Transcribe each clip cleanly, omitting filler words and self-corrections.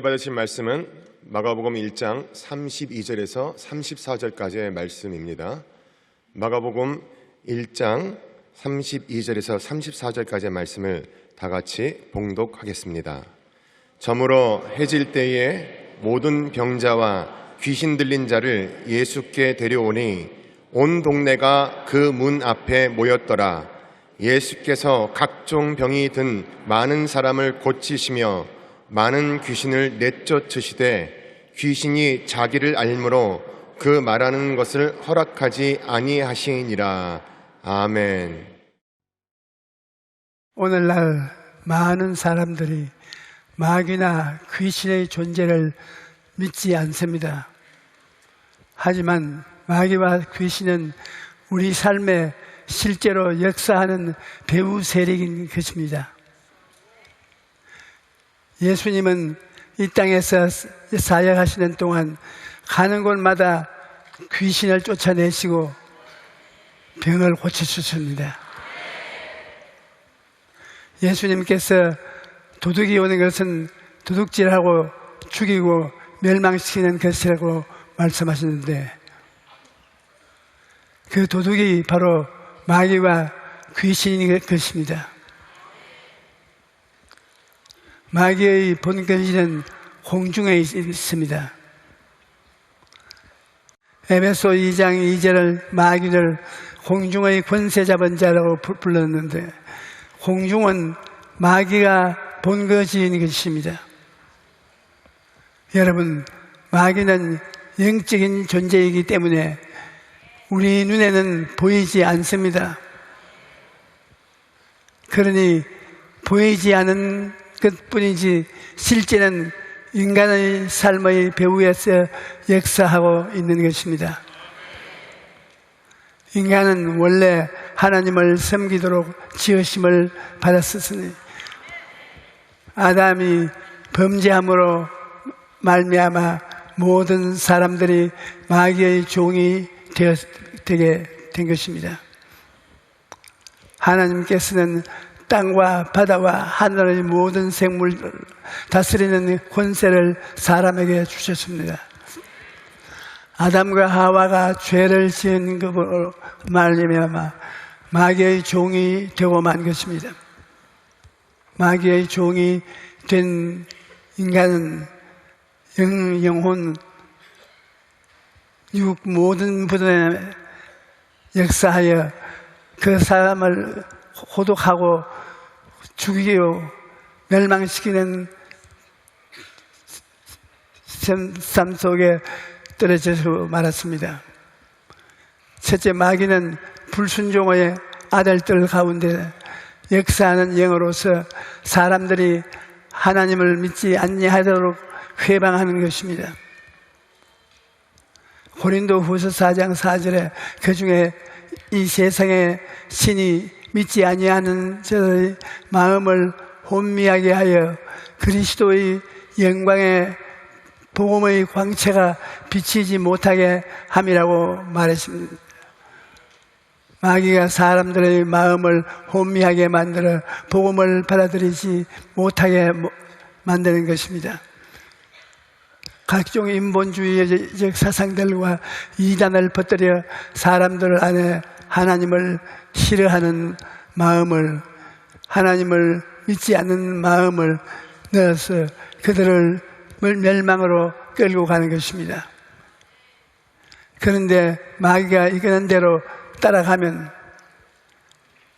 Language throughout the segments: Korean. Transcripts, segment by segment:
은혜 받으신 말씀은 마가복음 1장 32절에서 34절까지의 말씀입니다. 마가복음 1장 32절에서 34절까지의 말씀을 다 같이 봉독하겠습니다. 저물어 해질 때에 모든 병자와 귀신 들린 자를 예수께 데려오니 온 동네가 그 문 앞에 모였더라. 예수께서 각종 병이 든 많은 사람을 고치시며 많은 귀신을 내쫓으시되 귀신이 자기를 알므로 그 말하는 것을 허락하지 아니하시니라. 아멘. 오늘날 많은 사람들이 마귀나 귀신의 존재를 믿지 않습니다. 하지만 마귀와 귀신은 우리 삶에 실제로 역사하는 배후 세력인 것입니다. 예수님은 이 땅에서 사역하시는 동안 가는 곳마다 귀신을 쫓아내시고 병을 고쳐주셨습니다. 예수님께서 도둑이 오는 것은 도둑질하고 죽이고 멸망시키는 것이라고 말씀하셨는데, 그 도둑이 바로 마귀와 귀신인 것입니다. 마귀의 본거지는 공중에 있습니다. 에베소 2장 2절을 마귀를 공중의 권세 잡은 자라고 불렀는데, 공중은 마귀가 본거지인 것입니다. 여러분, 마귀는 영적인 존재이기 때문에 우리 눈에는 보이지 않습니다. 그러니 보이지 않은 것뿐이지 실제는 인간의 삶의 배후에서 역사하고 있는 것입니다. 인간은 원래 하나님을 섬기도록 지으심을 받았으니 아담이 범죄함으로 말미암아 모든 사람들이 마귀의 종이 되게 된 것입니다. 하나님께서는 땅과 바다와 하늘의 모든 생물을 다스리는 권세를 사람에게 주셨습니다. 아담과 하와가 죄를 지은 것으로 말미암아 마귀의 종이 되고 만 것입니다. 마귀의 종이 된 인간은 영혼, 육 모든 부분에 역사하여 그 사람을 호독하고 죽이고 멸망시키는 삶 속에 떨어져서 말았습니다. 첫째, 마귀는 불순종의 아들들 가운데 역사하는 영으로서 사람들이 하나님을 믿지 아니하도록 회방하는 것입니다. 고린도후서 4장 4절에 그중에 이 세상에 신이 믿지 아니하는 저의 마음을 혼미하게 하여 그리스도의 영광의 복음의 광채가 비치지 못하게 함이라고 말했습니다. 마귀가 사람들의 마음을 혼미하게 만들어 복음을 받아들이지 못하게 만드는 것입니다. 각종 인본주의적 사상들과 이단을 퍼뜨려 사람들 안에 하나님을 싫어하는 마음을, 하나님을 믿지 않는 마음을 넣어서 그들을 멸망으로 끌고 가는 것입니다. 그런데 마귀가 이끄는 대로 따라가면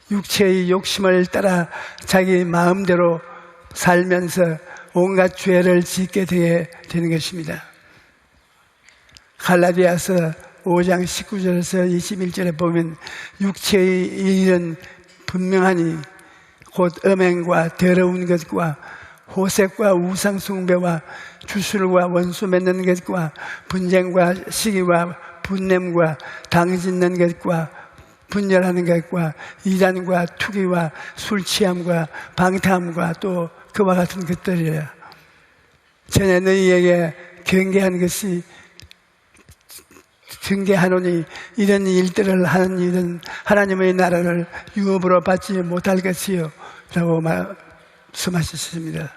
육체의 욕심을 따라 자기 마음대로 살면서 온갖 죄를 짓게 되는 것입니다. 갈라디아서 5장 19절에서 21절에 보면 육체의 일은 분명하니 곧 음행과 더러운 것과 호색과 우상숭배와 주술과 원수 맺는 것과 분쟁과 시기와 분냄과 당짓는 것과 분열하는 것과 이단과 투기와 술 취함과 방탕함과 또 그와 같은 것들이라. 전에 너희에게 경계한 것이 경계하노니 이런 일들을 하는 일은 하나님의 나라를 유업으로 받지 못할 것이요 라고 말씀하셨습니다.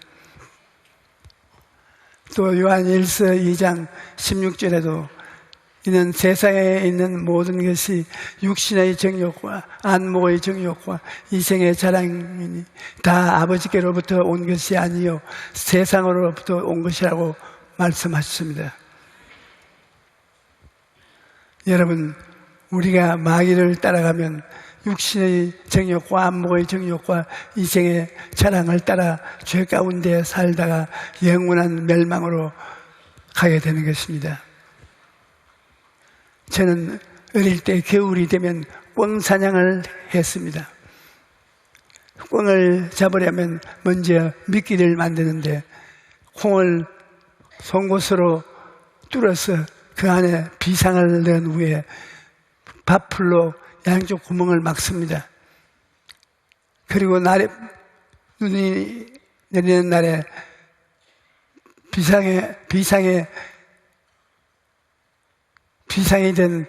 또 요한일서 2장 16절에도 이는 세상에 있는 모든 것이 육신의 정욕과 안목의 정욕과 이생의 자랑이니 다 아버지께로부터 온 것이 아니요 세상으로부터 온 것이라고 말씀하셨습니다. 여러분, 우리가 마귀를 따라가면 육신의 정욕과 안목의 정욕과 이생의 자랑을 따라 죄 가운데 살다가 영원한 멸망으로 가게 되는 것입니다. 저는 어릴 때 겨울이 되면 꿩 사냥을 했습니다. 꿩을 잡으려면 먼저 미끼를 만드는데 콩을 송곳으로 뚫어서 그 안에 비상을 넣은 후에 밥풀로 양쪽 구멍을 막습니다. 그리고 눈이 내리는 날에 비상이 된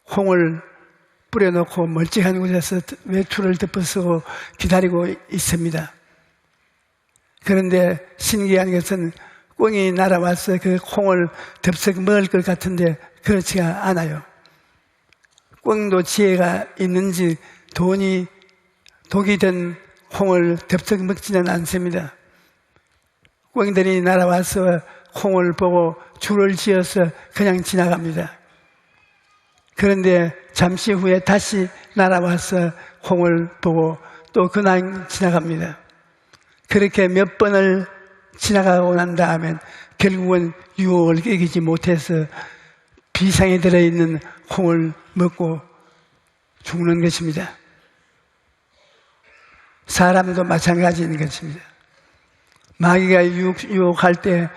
콩을 뿌려놓고 멀찍한 곳에서 외투를 덮어쓰고 기다리고 있습니다. 그런데 신기한 것은 꿩이 날아와서 그 콩을 덥석 먹을 것 같은데 그렇지가 않아요. 꿩도 지혜가 있는지 독이 된 콩을 덥석 먹지는 않습니다. 꿩들이 날아와서 콩을 보고 줄을 지어서 그냥 지나갑니다. 그런데 잠시 후에 다시 날아와서 콩을 보고 또 그냥 지나갑니다. 그렇게 몇 번을 지나가고 난 다음엔 결국은 유혹을 이기지 못해서 비상에 들어있는 콩을 먹고 죽는 것입니다. 사람도 마찬가지인 것입니다. 마귀가 유혹할 때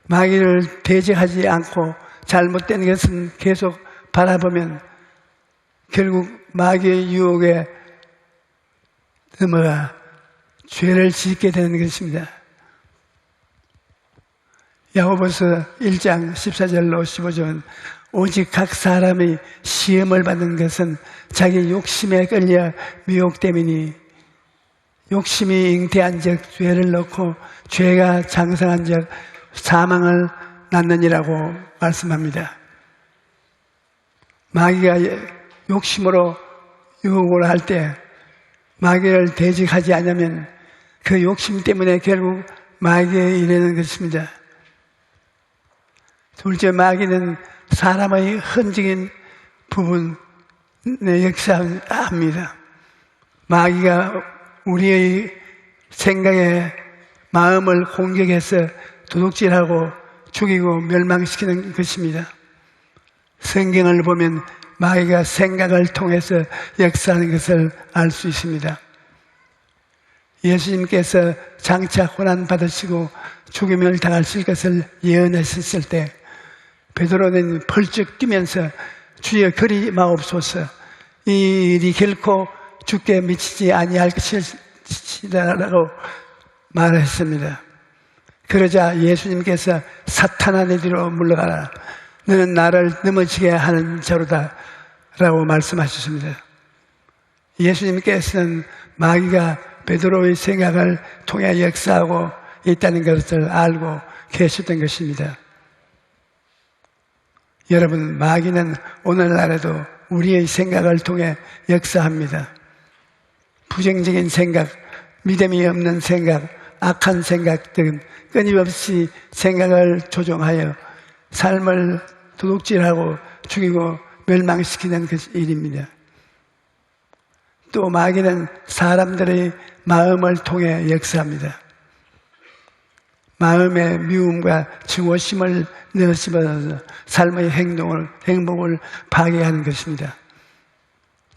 마귀를 대적하지 않고 잘못된 것은 계속 바라보면 결국 마귀의 유혹에 넘어가 죄를 짓게 되는 것입니다. 야고보서 1장 14절로 15절은 오직 각 사람이 시험을 받는 것은 자기 욕심에 끌려 미혹됨이니 욕심이 잉태한 적 죄를 넣고 죄가 장성한 적 사망을 낳느니라고 말씀합니다. 마귀가 욕심으로 유혹을 할 때 마귀를 대적하지 않으면 그 욕심 때문에 결국 마귀에 이르는 것입니다. 둘째, 마귀는 사람의 헌적인 부분에 역사합니다. 마귀가 우리의 생각에 마음을 공격해서 도둑질하고 죽이고 멸망시키는 것입니다. 성경을 보면 마귀가 생각을 통해서 역사하는 것을 알 수 있습니다. 예수님께서 장차 고난 받으시고 죽임을 당하실 것을 예언하셨을 때 베드로는 펄쩍 뛰면서 주여 그리 마옵소서, 이 일이 결코 죽게 미치지 아니할 것이라고 말했습니다. 그러자 예수님께서 사탄아 내 뒤로 물러가라, 너는 나를 넘어지게 하는 자로다 라고 말씀하셨습니다. 예수님께서는 마귀가 베드로의 생각을 통해 역사하고 있다는 것을 알고 계셨던 것입니다. 여러분, 마귀는 오늘날에도 우리의 생각을 통해 역사합니다. 부정적인 생각, 믿음이 없는 생각, 악한 생각 등 끊임없이 생각을 조종하여 삶을 도둑질하고 죽이고 멸망시키는 일입니다. 또 마귀는 사람들의 마음을 통해 역사합니다. 마음에 미움과 증오심을 넣으시면서 삶의 행복을 파괴하는 것입니다.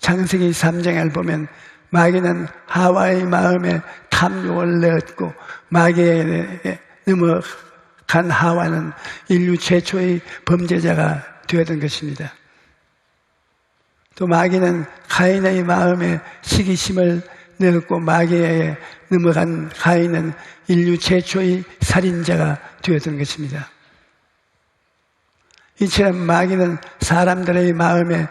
창세기 3장을 보면 마귀는 하와의 마음에 탐욕을 넣었고 마귀에 넘어간 하와는 인류 최초의 범죄자가 되었던 것입니다. 또 마귀는 가인의 마음에 시기심을 넣었고 마귀에 넘어간 가인은 인류 최초의 살인자가 되었던 것입니다. 이처럼 마귀는 사람들의 마음에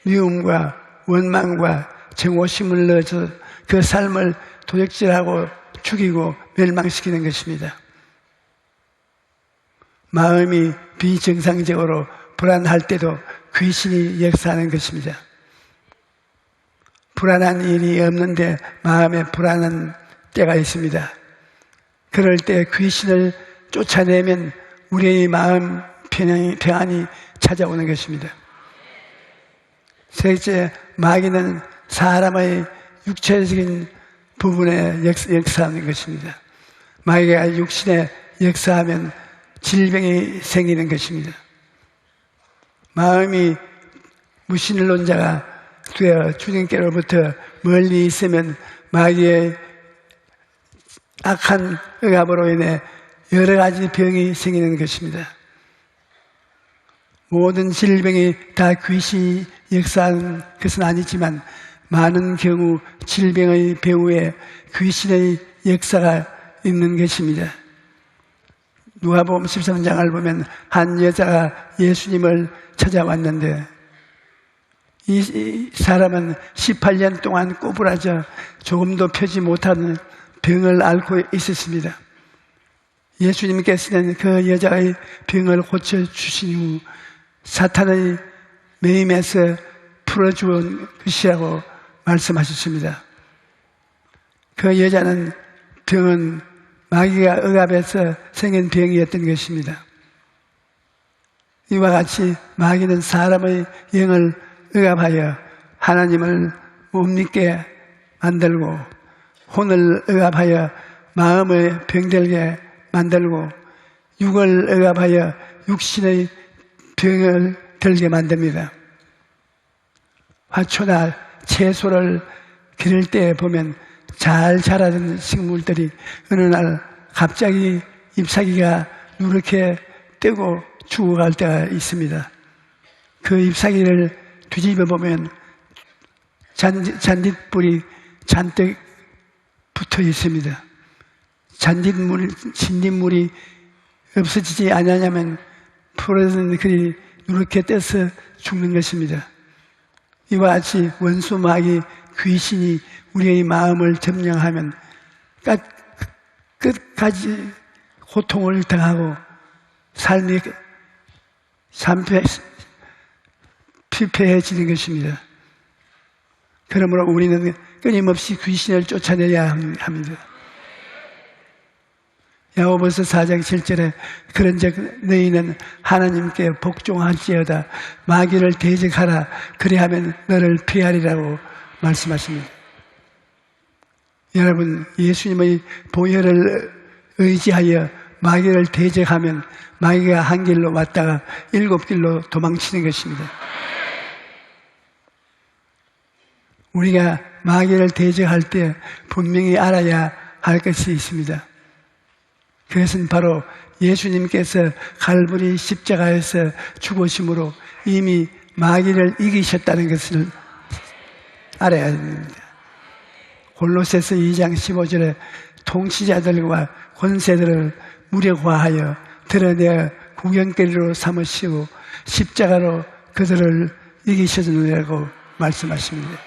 미움과 원망과 증오심을 넣어서 그 삶을 도적질하고 죽이고 멸망시키는 것입니다. 마음이 비정상적으로 불안할 때도 귀신이 역사하는 것입니다. 불안한 일이 없는데 마음에 불안한 때가 있습니다. 그럴 때 귀신을 쫓아내면 우리의 마음 평안이 찾아오는 것입니다. 셋째, 마귀는 사람의 육체적인 부분에 역사하는 것입니다. 마귀가 육신에 역사하면 질병이 생기는 것입니다. 마음이 무신론자가 되어 주님께로부터 멀리 있으면 마귀의 악한 억압으로 인해 여러 가지 병이 생기는 것입니다. 모든 질병이 다 귀신이 역사하는 것은 아니지만 많은 경우 질병의 배후에 귀신의 역사가 있는 것입니다. 누가복음 13장을 보면 한 여자가 예수님을 찾아왔는데 이 사람은 18년 동안 꼬부라져 조금도 펴지 못하는 병을 앓고 있었습니다. 예수님께서는 그 여자의 병을 고쳐주신 후 사탄의 매임에서 풀어주온 것이라고 말씀하셨습니다. 그 여자는 병은 마귀가 억압해서 생긴 병이었던 것입니다. 이와 같이 마귀는 사람의 영을 억압하여 하나님을 못 믿게 만들고 혼을 억압하여 마음을 병들게 만들고 육을 억압하여 육신의 병을 들게 만듭니다. 화초나 채소를 기를 때 보면 잘 자라던 식물들이 어느 날 갑자기 잎사귀가 누렇게 뜨고 죽어갈 때가 있습니다. 그 잎사귀를 뒤집어 보면 잔딧불이 잔뜩 붙어 있습니다. 진딧물이 없어지지 않으냐면 풀어진 글이 누렇게 떠서 죽는 것입니다. 이와 같이 원수 마귀 귀신이 우리의 마음을 점령하면 끝까지 고통을 당하고 삶이 피폐해지는 것입니다. 그러므로 우리는 끊임없이 귀신을 쫓아내야 합니다. 야고보서 4장 7절에 그런즉 너희는 하나님께 복종할지어다 마귀를 대적하라 그리하면 너를 피하리라고 말씀하십니다. 여러분, 예수님의 보혈을 의지하여 마귀를 대적하면 마귀가 한 길로 왔다가 7길로 도망치는 것입니다. 우리가 마귀를 대적할 때 분명히 알아야 할 것이 있습니다. 그것은 바로 예수님께서 갈보리 십자가에서 죽으심으로 이미 마귀를 이기셨다는 것을 알아야 합니다. 골로새서 2장 15절에 통치자들과 권세들을 무력화하여 드러내어 구경거리로 삼으시고 십자가로 그들을 이기셨느라고 말씀하십니다.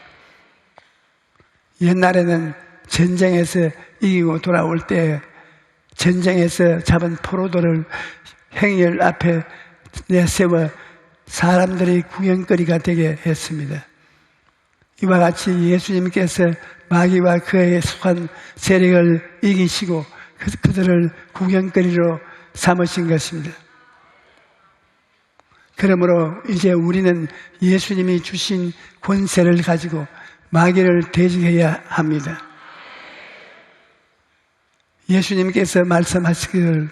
옛날에는 전쟁에서 이기고 돌아올 때 전쟁에서 잡은 포로들을 행렬 앞에 내세워 사람들이 구경거리가 되게 했습니다. 이와 같이 예수님께서 마귀와 그에 속한 세력을 이기시고 그들을 구경거리로 삼으신 것입니다. 그러므로 이제 우리는 예수님이 주신 권세를 가지고 마귀를 대적해야 합니다. 예수님께서 말씀하시기를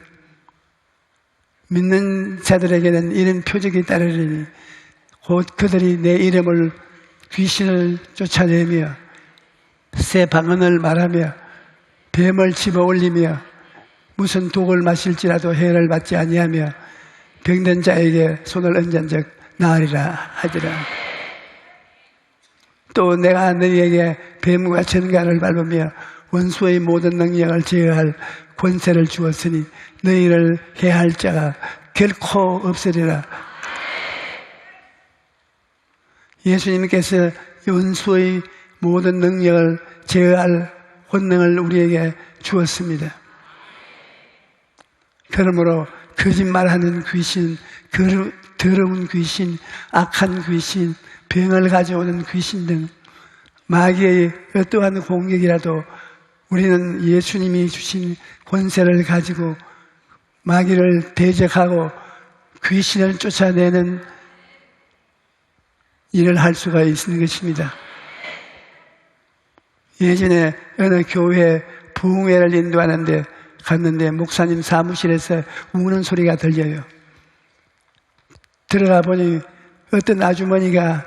믿는 자들에게는 이런 표적이 따르리니 곧 그들이 내 이름을 귀신을 쫓아내며 새 방언을 말하며 뱀을 집어올리며 무슨 독을 마실지라도 해를 받지 아니하며 병든 자에게 손을 얹은 적 나으리라 하더라. 또 내가 너희에게 뱀과 전갈을 밟으며 원수의 모든 능력을 제어할 권세를 주었으니 너희를 해할 자가 결코 없으리라. 예수님께서 원수의 모든 능력을 제어할 권능을 우리에게 주었습니다. 그러므로 거짓말하는 귀신, 더러운 귀신, 악한 귀신, 병을 가져오는 귀신 등 마귀의 어떠한 공격이라도 우리는 예수님이 주신 권세를 가지고 마귀를 대적하고 귀신을 쫓아내는 일을 할 수가 있는 것입니다. 예전에 어느 교회 부흥회를 인도하는데 갔는데 목사님 사무실에서 우는 소리가 들려요. 들어가 보니 어떤 아주머니가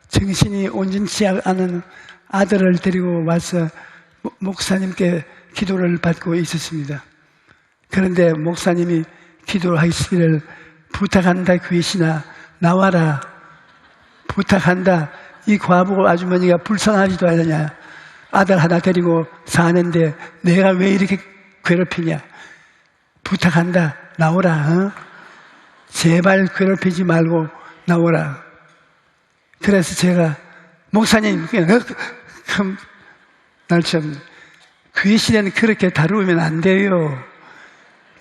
정신이 온전치 않은 아들을 데리고 와서 목사님께 기도를 받고 있었습니다. 그런데 목사님이 기도하시기를 부탁한다 귀신아 나와라 부탁한다. 이 과부 아주머니가 불쌍하지도 않느냐. 아들 하나 데리고 사는데 내가 왜 이렇게 괴롭히냐. 부탁한다. 나오라. 제발 괴롭히지 말고 나오라. 그래서 제가 목사님 날 참 귀신은 그렇게 다루면 안 돼요.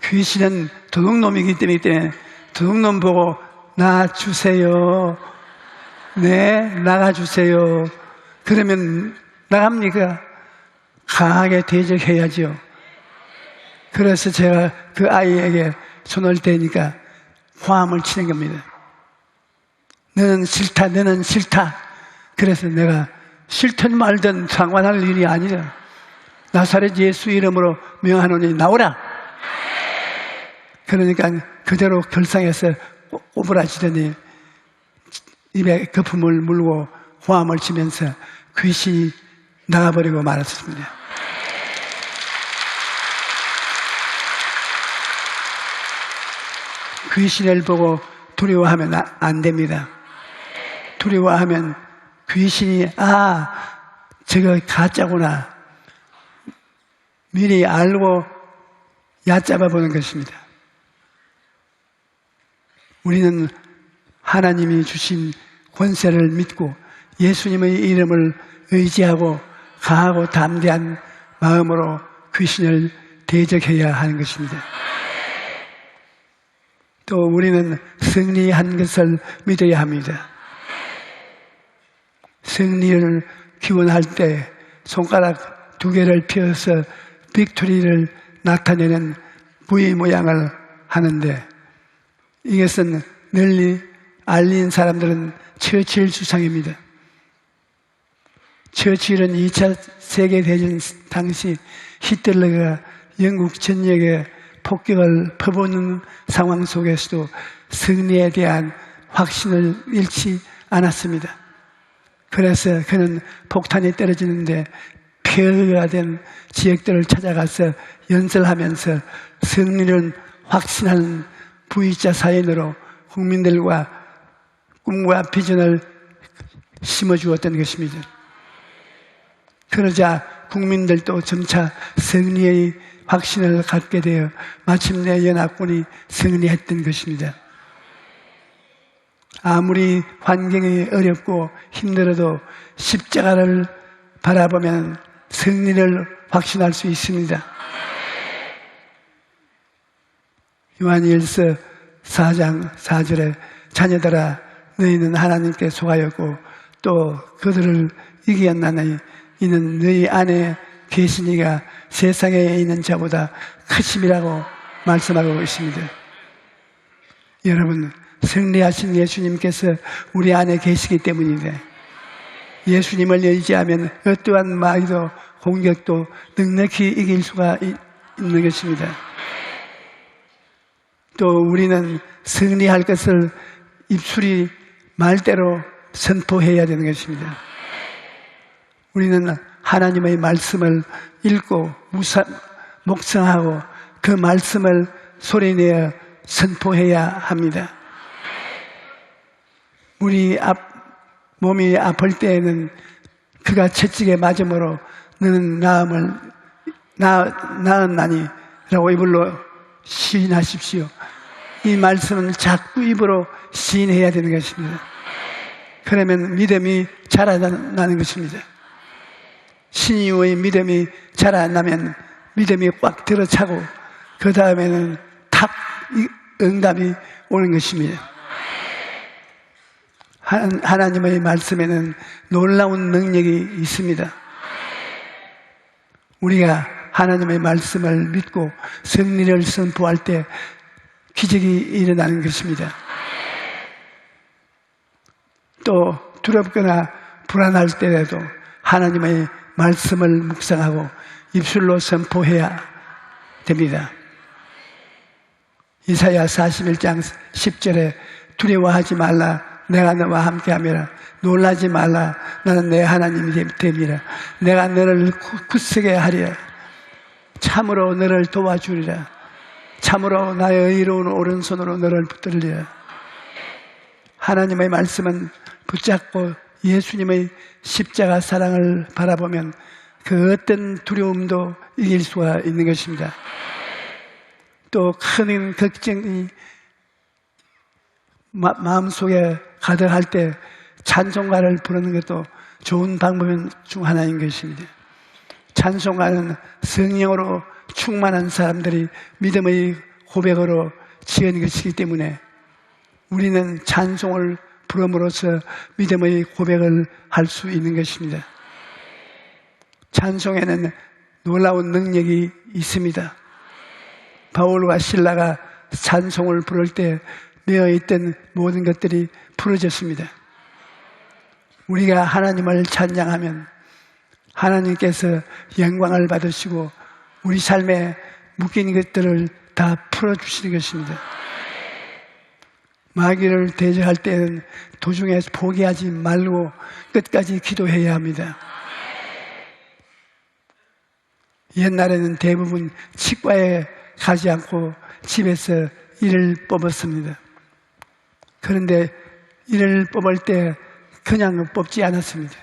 귀신은 도둑놈이기 때문에 도둑놈 보고 나주세요. 네, 나가주세요. 그러면 나갑니까? 강하게 대적해야죠. 그래서 제가 그 아이에게 손을 대니까 화음을 치는 겁니다. 너는 싫다, 너는 싫다. 그래서 내가 싫든 말든 상관할 일이 아니라 나사렛 예수 이름으로 명하노니 나오라. 그러니까 그대로 결상해서 오버라지더니 입에 거품을 물고 화음을 치면서 귀신이 나가버리고 말았습니다. 귀신을 보고 두려워하면 안 됩니다. 두려워하면 귀신이 저거 가짜구나 미리 알고 얕잡아 보는 것입니다. 우리는 하나님이 주신 권세를 믿고 예수님의 이름을 의지하고 강하고 담대한 마음으로 귀신을 대적해야 하는 것입니다. 또 우리는 승리한 것을 믿어야 합니다. 승리를 기원할 때 손가락 2개를 펴서 빅토리를 나타내는 V 모양을 하는데 이것은 널리 알린 사람들은 처칠 주상입니다. 처칠은 2차 세계대전 당시 히틀러가 영국 전역에 폭격을 퍼붓는 상황 속에서도 승리에 대한 확신을 잃지 않았습니다. 그래서 그는 폭탄이 떨어지는데 폐허가 된 지역들을 찾아가서 연설하면서 승리를 확신하는 V자 사인으로 국민들과 꿈과 비전을 심어주었던 것입니다. 그러자 국민들도 점차 승리의 확신을 갖게 되어 마침내 연합군이 승리했던 것입니다. 아무리 환경이 어렵고 힘들어도 십자가를 바라보면 승리를 확신할 수 있습니다. 요한일서 4장 4절에 자녀들아 너희는 하나님께 속하였고 또 그들을 이기었나니 이는 너희 안에 계신 이가 세상에 있는 자보다 크심이라고 말씀하고 있습니다. 여러분 승리하신 예수님께서 우리 안에 계시기 때문인데 예수님을 의지하면 어떠한 마귀도 공격도 넉넉히 이길 수가 있는 것입니다. 또 우리는 승리할 것을 입술이 말대로 선포해야 되는 것입니다. 우리는 하나님의 말씀을 읽고 묵상하고 그 말씀을 소리내어 선포해야 합니다. 우리 몸이 아플 때에는 그가 채찍에 맞음으로 너는 나았나니 라고 입으로 시인하십시오. 이 말씀은 자꾸 입으로 시인해야 되는 것입니다. 그러면 믿음이 자라나는 것입니다. 신유의 믿음이 자라나면 믿음이 꽉 들어차고 그 다음에는 탁 응답이 오는 것입니다. 하나님의 말씀에는 놀라운 능력이 있습니다. 우리가 하나님의 말씀을 믿고 승리를 선포할 때 기적이 일어나는 것입니다. 또 두렵거나 불안할 때라도 하나님의 말씀을 묵상하고 입술로 선포해야 됩니다. 이사야 41장 10절에 두려워하지 말라 내가 너와 함께하미라 놀라지 말라 나는 내 하나님이 됨이라 내가 너를 굳세게 하리라 참으로 너를 도와주리라 참으로 나의 의로운 오른손으로 너를 붙들리라. 하나님의 말씀은 붙잡고 예수님의 십자가 사랑을 바라보면 그 어떤 두려움도 이길 수가 있는 것입니다. 또 큰 걱정이 마음속에 가득할 때 찬송가를 부르는 것도 좋은 방법 중 하나인 것입니다. 찬송가는 성령으로 충만한 사람들이 믿음의 고백으로 지은 것이기 때문에 우리는 찬송을 부름으로써 믿음의 고백을 할 수 있는 것입니다. 찬송에는 놀라운 능력이 있습니다. 바울과 실라가 찬송을 부를 때 메어있던 모든 것들이 풀어졌습니다. 우리가 하나님을 찬양하면 하나님께서 영광을 받으시고 우리 삶에 묶인 것들을 다 풀어주시는 것입니다. 마귀를 대적할 때는 도중에 포기하지 말고 끝까지 기도해야 합니다. 옛날에는 대부분 치과에 가지 않고 집에서 이를 뽑았습니다. 그런데 이를 뽑을 때 그냥 뽑지 않았습니다.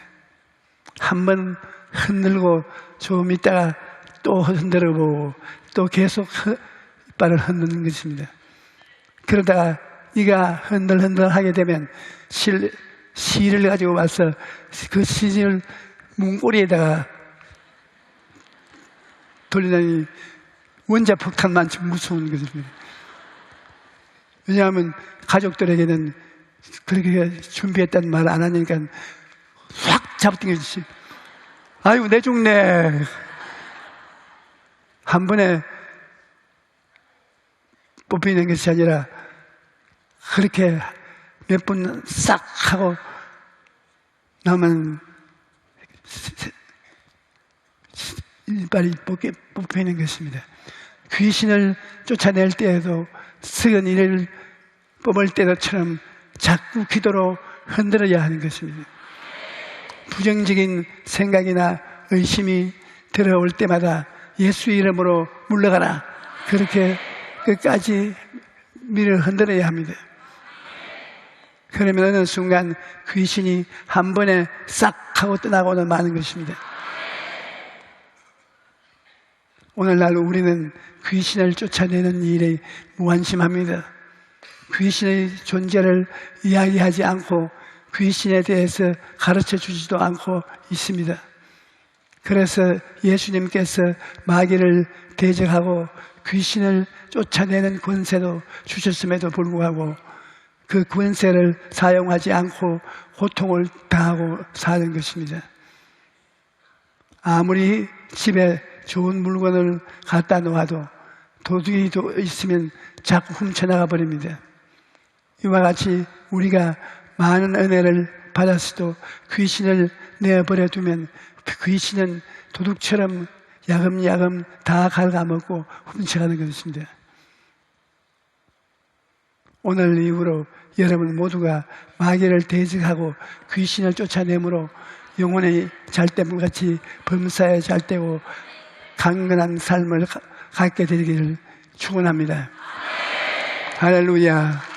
한번 흔들고 좀 있다가 또 흔들어 보고 또 계속 이빨을 흔드는 것입니다. 그러다가 이가 흔들흔들 하게 되면 실을 가지고 와서 그 실을 문고리에다가 돌리다니 원자 폭탄만큼 무서운 것입니다. 왜냐하면 가족들에게는 그렇게 준비했다는 말 안 하니까 확 잡아당기듯이 아이고 내 죽네 한 번에 뽑히는 것이 아니라 그렇게 몇 분 싹 하고 나면 이빨이 뽑히는 것입니다. 귀신을 쫓아낼 때에도 썩은 이를 뽑을 때처럼 자꾸 기도로 흔들어야 하는 것입니다. 부정적인 생각이나 의심이 들어올 때마다 예수 이름으로 물러가라. 그렇게 끝까지 미를 흔들어야 합니다. 그러면 어느 순간 귀신이 한 번에 싹 하고 떠나고는 마는 것입니다. 오늘날 우리는 귀신을 쫓아내는 일에 무관심합니다. 귀신의 존재를 이야기하지 않고 귀신에 대해서 가르쳐 주지도 않고 있습니다. 그래서 예수님께서 마귀를 대적하고 귀신을 쫓아내는 권세도 주셨음에도 불구하고 그 권세를 사용하지 않고 고통을 당하고 사는 것입니다. 아무리 집에 좋은 물건을 갖다 놓아도 도둑이 있으면 자꾸 훔쳐나가 버립니다. 이와 같이 우리가 많은 은혜를 받았어도 귀신을 내버려 두면 귀신은 도둑처럼 야금야금 다 갉아먹고 훔쳐가는 것입니다. 오늘 이후로 여러분 모두가 마귀를 대적하고 귀신을 쫓아내므로 영혼의 잘때물같이 범사에 잘되고 강건한 삶을 갖게 되기를 축원합니다. 할렐루야.